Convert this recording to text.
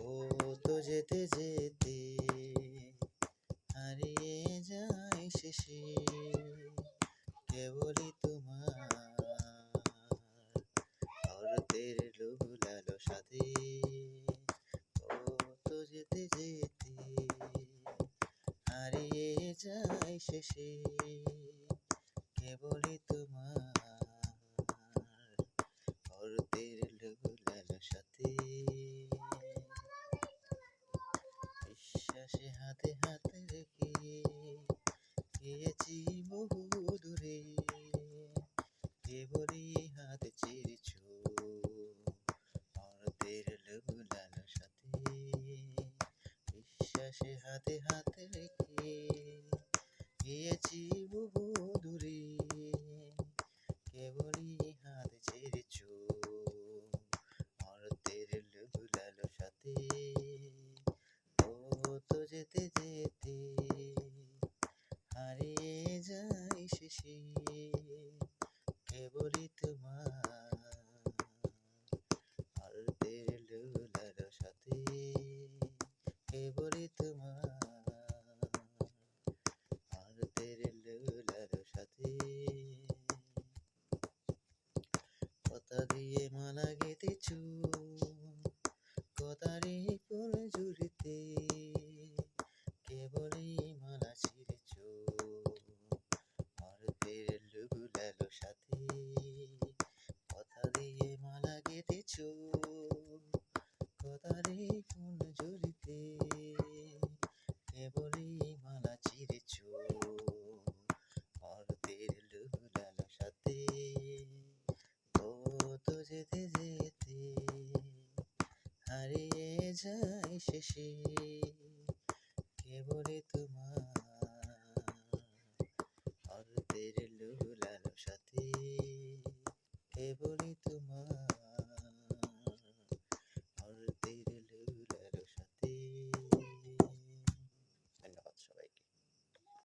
ও তো যেতে যেতে হারিয়ে যায় শেষে, কেবলই তোমার অর্থের লোভ লালসাতে। ও তো যেতে যেতে হারিয়ে যায় শেষে, কেবলই তোমার অর্থের লোভ লালসাতে। বিশ্বাসে হাতে হাত রেখে গিয়েছি বহু দূরে, কেবলই হাত ছেড়েছ অর্ধের লোভ লালসাতে। বিশ্বাসে হাতে হাত রেখে গিয়েছি বহু দূরে, কেবলই হাত ছেড়েছ অর্ধের লোভ লালসাতে। ও তো যেতে যেতে হারিয়ে যায় শেষে, কেবলই তোমার অর্ধের লোভ লালসাতে, কেবলই তোমার অর্ধের লোভ লালসাতে। কথা দিয়ে মালা গেঁথেছ, কথারই ফুল ঝুড়িতে, কেবলই মালা ছিঁড়েছ অর্ধের লোভ লালসাতে। কথা দিয়ে মালা গেঁথেছ, কথারই ফুল ঝুড়িতে, কেবলই মালা ছিঁড়েছ অর্ধের লোভ লালসাতে। ও তো যেতে যেতে হারিয়ে যায় শেষে, কেবলই তোমার